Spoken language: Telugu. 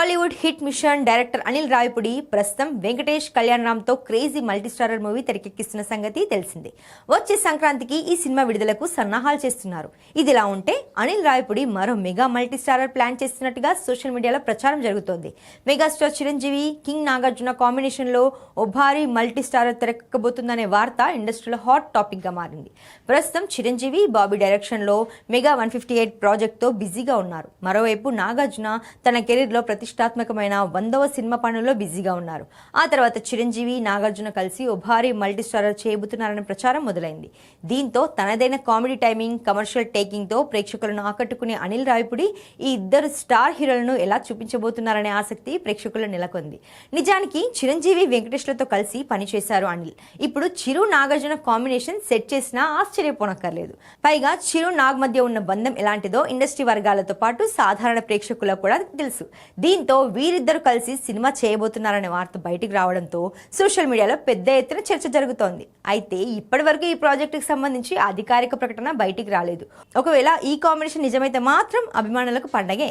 Tollywood hit mission director Anil Ravipudi ప్రస్తుతం వెంకటేష్ కళ్యాణరామ్తో క్రేజీ మల్టీస్టారర్ మూవీ తెరకెక్కిస్తున్న సంగతి తెలిసిందే. వచ్చే సంక్రాంతికి ఈ సినిమా విడుదలకు సన్నాహాలు చేస్తున్నారు. ఇదిలా ఉంటే అనిల్ రావిపూడి మరో మెగా మల్టీస్టారర్ ప్లాన్ చేస్తున్నట్టుగా సోషల్ మీడియాలో ప్రచారం జరుగుతోంది. మెగాస్టార్ చిరంజీవి, కింగ్ నాగార్జున కాంబినేషన్లో ఓ భారీ మల్టీస్టారర్ తెరకెక్కబోతుందనే వార్త ఇండస్ట్రీలో హాట్ టాపిక్ గా మారింది. ప్రస్తుతం చిరంజీవి, బాబీ డైరెక్షన్లో మెగా 158 ప్రాజెక్ట్తో బిజీగా ఉన్నారు. మరోవైపు నాగార్జున తన కెరీర్లో ప్రతిష్టాత్మకమైన 100వ సినిమా పనుల్లో బిజీగా ఉన్నారు. ఆ తర్వాత చిరంజీవి, నాగార్జున కలిసి ఓ భారీ మల్టీస్టారర్ చేయబోతున్నారనే ప్రచారం మొదలైంది. దీంతో తనదైన కామెడీ టైమింగ్, కమర్షియల్ టేకింగ్ తో ప్రేక్షకులను ఆకట్టుకునే అనిల్ రావిపూడి ఈ ఇద్దరు స్టార్ హీరోలను ఎలా చూపించబోతున్నారనే ఆసక్తి ప్రేక్షకుల్లో నెలకొంది. నిజానికి చిరంజీవి, వెంకటేష్లతో కలిసి పనిచేశారు అనిల్. ఇప్పుడు చిరు, నాగార్జున కాంబినేషన్ సెట్ చేసినా ఆశ్చర్యపోనక్కర్లేదు. పైగా చిరు, నాగ్ మధ్య ఉన్న బంధం ఎలాంటిదో ఇండస్ట్రీ వర్గాలతో పాటు సాధారణ ప్రేక్షకులకు కూడా తెలుసు. దీంతో వీరిద్దరు కలిసి సినిమా చేయబోతున్నారనే వార్త బయటికి రావడంతో సోషల్ మీడియాలో పెద్ద ఎత్తున చర్చ జరుగుతోంది. అయితే ఇప్పటి వరకు ఈ ప్రాజెక్టుకు సంబంధించి అధికారిక ప్రకటన బయటికి రాలేదు. ఒకవేళ ఈ కాంబినేషన్ నిజమైతే మాత్రం అభిమానులకు పండగే.